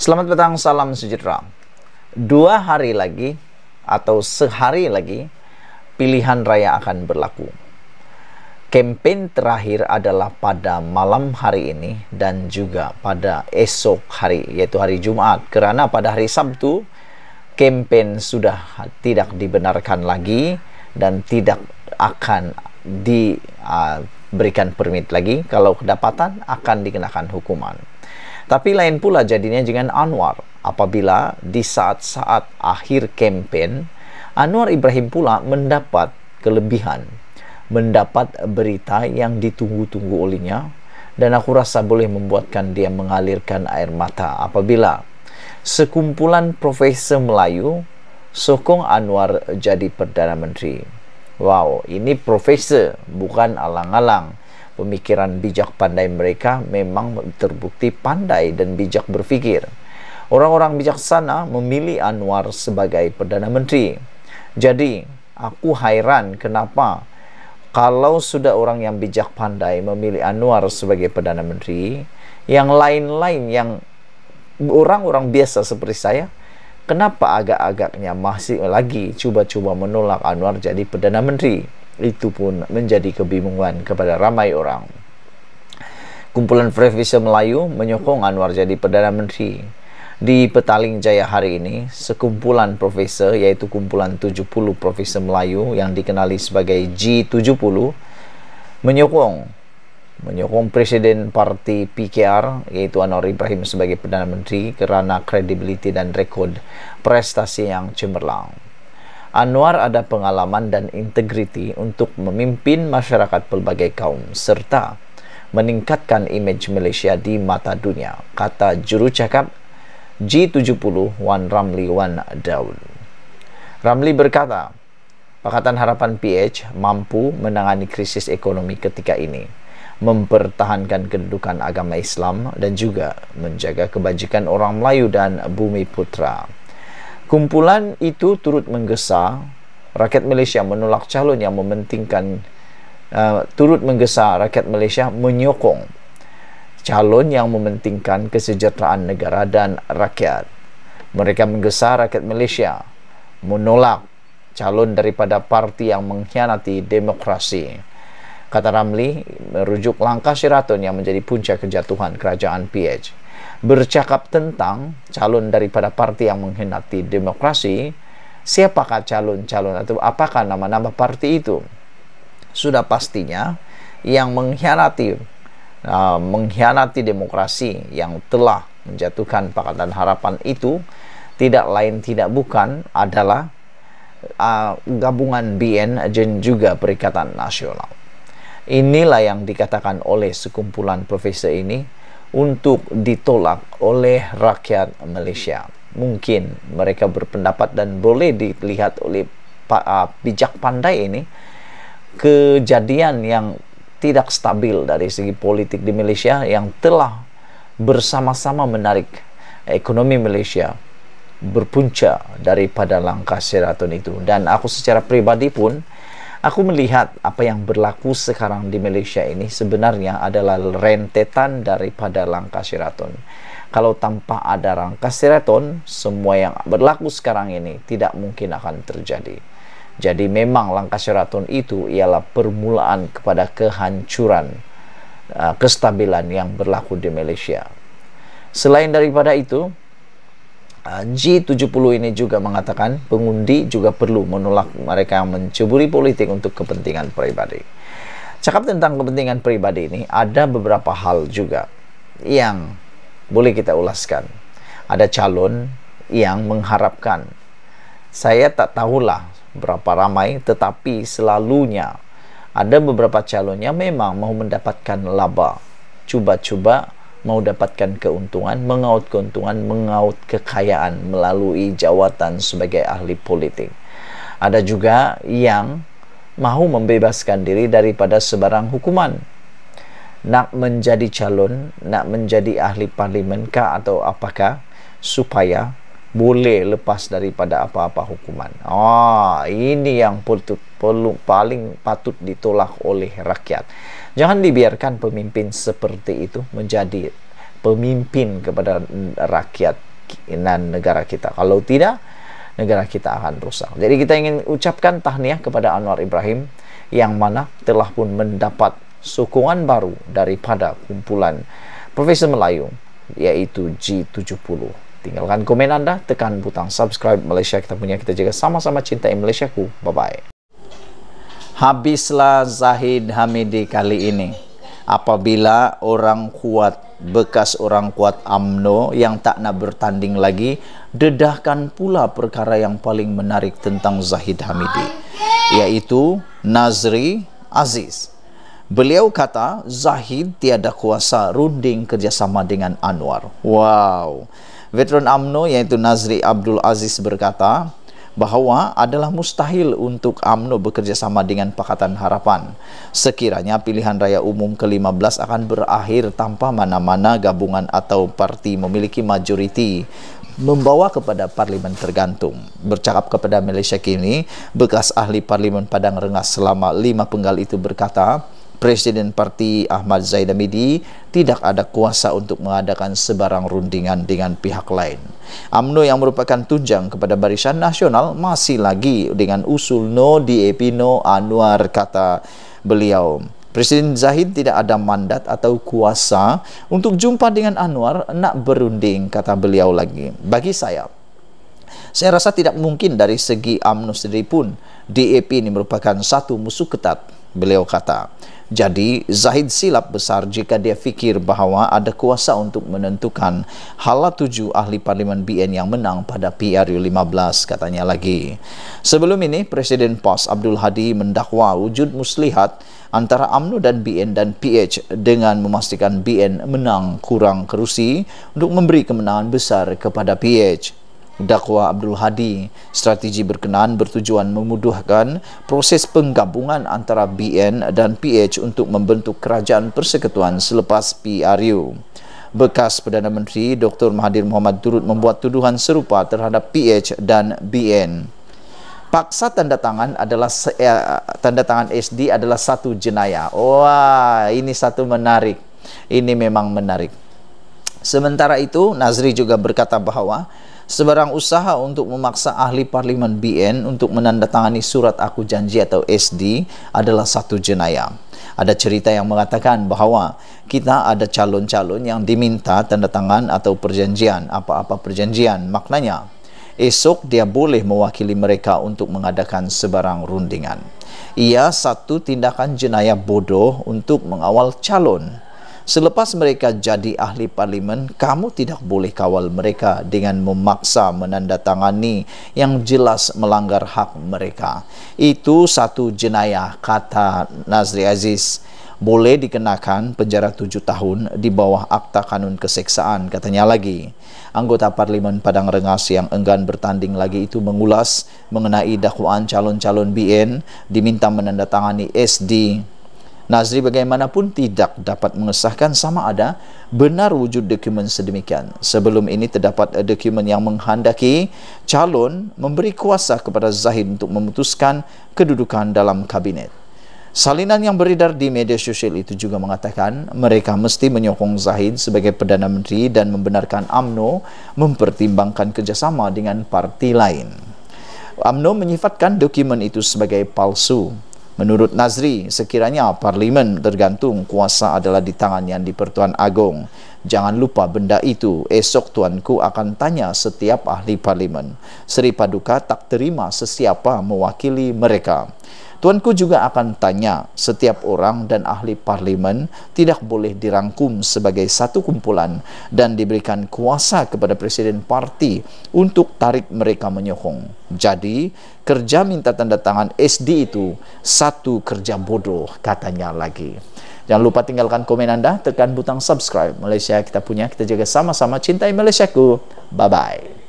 Selamat petang, salam sejahtera. 2 hari lagi atau sehari lagi pilihan raya akan berlaku. Kampanye terakhir adalah pada malam hari ini dan juga pada esok hari, yaitu hari Jumat. Kerana pada hari Sabtu, kampanye sudah tidak dibenarkan lagi dan tidak akan diberikan permit lagi. Kalau kedapatan, akan dikenakan hukuman. Tapi lain pula jadinya dengan Anwar. Apabila di saat-saat akhir kampanye, Anwar Ibrahim pula mendapat kelebihan, mendapat berita yang ditunggu-tunggu olehnya, dan aku rasa boleh membuatkan dia mengalirkan air mata apabila sekumpulan profesor Melayu sokong Anwar jadi Perdana Menteri. Wow, ini profesor, bukan alang-alang. Pemikiran bijak pandai mereka memang terbukti pandai dan bijak berfikir. Orang-orang bijaksana memilih Anwar sebagai Perdana Menteri. Jadi, aku hairan kenapa kalau sudah orang yang bijak pandai memilih Anwar sebagai Perdana Menteri, yang lain-lain, yang orang-orang biasa seperti saya, kenapa agak-agaknya masih lagi cuba-cuba menolak Anwar jadi Perdana Menteri? Itu pun menjadi kebingungan kepada ramai orang. Kumpulan profesor Melayu menyokong Anwar jadi Perdana Menteri. Di Petaling Jaya hari ini, sekumpulan profesor, yaitu kumpulan 70 profesor Melayu yang dikenali sebagai G70, menyokong Presiden Parti PKR, yaitu Anwar Ibrahim sebagai Perdana Menteri kerana kredibiliti dan rekod prestasi yang cemerlang. Anwar ada pengalaman dan integriti untuk memimpin masyarakat pelbagai kaum serta meningkatkan imej Malaysia di mata dunia, kata jurucakap G70 Wan Ramli Wan Daud. Ramli berkata, Pakatan Harapan PH mampu menangani krisis ekonomi ketika ini, mempertahankan kedudukan agama Islam dan juga menjaga kebajikan orang Melayu dan bumi putra. Kumpulan itu turut menggesa rakyat Malaysia menolak calon yang mementingkan, menyokong calon yang mementingkan kesejahteraan negara dan rakyat. Mereka menggesa rakyat Malaysia menolak calon daripada parti yang mengkhianati demokrasi. Kata Ramli, merujuk langkah Sheraton yang menjadi punca kejatuhan kerajaan PH. Bercakap tentang calon daripada parti yang mengkhianati demokrasi, siapakah calon-calon atau apakah nama-nama parti itu? Sudah pastinya yang mengkhianati demokrasi yang telah menjatuhkan Pakatan Harapan itu tidak lain tidak bukan adalah gabungan BN dan juga Perikatan Nasional. Inilah yang dikatakan oleh sekumpulan profesor ini untuk ditolak oleh rakyat Malaysia. Mungkin mereka berpendapat dan boleh dilihat oleh bijak pandai ini, kejadian yang tidak stabil dari segi politik di Malaysia yang telah bersama-sama menarik ekonomi Malaysia berpunca daripada langkah Sheraton itu. Dan aku secara pribadi pun, aku melihat apa yang berlaku sekarang di Malaysia ini sebenarnya adalah rentetan daripada langkah Sheraton. Kalau tanpa ada langkah Sheraton, semua yang berlaku sekarang ini tidak mungkin akan terjadi. Jadi memang langkah Sheraton itu ialah permulaan kepada kehancuran kestabilan yang berlaku di Malaysia. Selain daripada itu, G70 ini juga mengatakan pengundi juga perlu menolak mereka yang menceburi politik untuk kepentingan pribadi. Cakap tentang kepentingan pribadi ini, ada beberapa hal juga yang boleh kita ulaskan. Ada calon yang mengharapkan, saya tak tahulah berapa ramai, tetapi selalunya ada beberapa calon yang memang mau mendapatkan laba, cuba-cuba mau dapatkan keuntungan, mengaut kekayaan melalui jawatan sebagai ahli politik. Ada juga yang mahu membebaskan diri daripada sebarang hukuman. Nak menjadi calon, nak menjadi ahli parlimen kah atau apakah, supaya boleh lepas daripada apa-apa hukuman. Ini yang paling patut ditolak oleh rakyat. Jangan dibiarkan pemimpin seperti itu menjadi pemimpin kepada rakyat negara kita. Kalau tidak, negara kita akan rusak. Jadi kita ingin ucapkan tahniah kepada Anwar Ibrahim yang mana telah pun mendapat sokongan baru daripada kumpulan Profesor Melayu, yaitu G70. Tinggalkan komen Anda, tekan butang subscribe. Malaysia kita punya, kita jaga sama-sama cintai Malaysiaku. Bye-bye. Habislah Zahid Hamidi kali ini. Apabila orang kuat, bekas orang kuat UMNO yang tak nak bertanding lagi, dedahkan pula perkara yang paling menarik tentang Zahid Hamidi, yaitu Nazri Aziz. Beliau kata Zahid tiada kuasa runding kerjasama dengan Anwar. Wow. Veteran UMNO yaitu Nazri Abdul Aziz berkata bahawa adalah mustahil untuk UMNO bekerjasama dengan Pakatan Harapan sekiranya pilihan raya umum ke-15 akan berakhir tanpa mana-mana gabungan atau parti memiliki majoriti membawa kepada parlimen tergantung. Bercakap kepada Malaysia Kini, bekas ahli parlimen Padang Rengas selama 5 penggal itu berkata, Presiden Parti Ahmad Zahid Hamidi tidak ada kuasa untuk mengadakan sebarang rundingan dengan pihak lain. UMNO yang merupakan tunjang kepada Barisan Nasional masih lagi dengan usul no DAP no Anwar, kata beliau. Presiden Zahid tidak ada mandat atau kuasa untuk jumpa dengan Anwar nak berunding, kata beliau lagi. Bagi saya rasa tidak mungkin dari segi UMNO sendiri pun DAP ini merupakan satu musuh ketat, beliau kata. Jadi Zahid silap besar jika dia fikir bahawa ada kuasa untuk menentukan hala 7 ahli parlimen BN yang menang pada PRU 15, katanya lagi. Sebelum ini Presiden PAS Abdul Hadi mendakwa wujud muslihat antara UMNO dan BN dan PH dengan memastikan BN menang kurang kerusi untuk memberi kemenangan besar kepada PH. Dakwa Abdul Hadi, strategi berkenaan bertujuan memudah proses penggabungan antara BN dan PH untuk membentuk kerajaan persekutuan selepas PRU. Bekas Perdana Menteri Dr. Mahathir Mohamad turut membuat tuduhan serupa terhadap PH dan BN. Paksa tanda tangan SD adalah satu jenayah. Wah, ini satu menarik. Ini memang menarik. Sementara itu, Nazri juga berkata bahawa sebarang usaha untuk memaksa ahli parlimen BN untuk menandatangani surat aku janji atau SD adalah satu jenayah. Ada cerita yang mengatakan bahawa kita ada calon-calon yang diminta tanda tangan atau perjanjian, apa-apa perjanjian. Maknanya, esok dia boleh mewakili mereka untuk mengadakan sebarang rundingan. Ia satu tindakan jenayah bodoh untuk mengawal calon. Selepas mereka jadi ahli parlimen, kamu tidak boleh kawal mereka dengan memaksa menandatangani yang jelas melanggar hak mereka. Itu satu jenayah, kata Nazri Aziz. Boleh dikenakan penjara 7 tahun di bawah Akta Kanun Keseksaan, katanya lagi. Anggota Parlimen Padang Rengas yang enggan bertanding lagi itu mengulas mengenai dakwaan calon-calon BN diminta menandatangani SD. Nazri bagaimanapun tidak dapat mengesahkan sama ada benar wujud dokumen sedemikian. Sebelum ini terdapat dokumen yang menghendaki calon memberi kuasa kepada Zahid untuk memutuskan kedudukan dalam kabinet. Salinan yang beredar di media sosial itu juga mengatakan mereka mesti menyokong Zahid sebagai Perdana Menteri dan membenarkan UMNO mempertimbangkan kerjasama dengan parti lain. UMNO menyifatkan dokumen itu sebagai palsu. Menurut Nazri, sekiranya parlimen tergantung, kuasa adalah di tangan Yang di-Pertuan Agong. Jangan lupa benda itu. Esok tuanku akan tanya setiap ahli parlimen. Seri Paduka tak terima sesiapa mewakili mereka. Tuanku juga akan tanya setiap orang dan ahli parlimen tidak boleh dirangkum sebagai satu kumpulan dan diberikan kuasa kepada Presiden Parti untuk tarik mereka menyokong. Jadi, kerja minta tanda tangan SD itu satu kerja bodoh, katanya lagi. Jangan lupa tinggalkan komen Anda, tekan butang subscribe. Malaysia kita punya, kita jaga sama-sama cintai Malaysiaku. Bye-bye.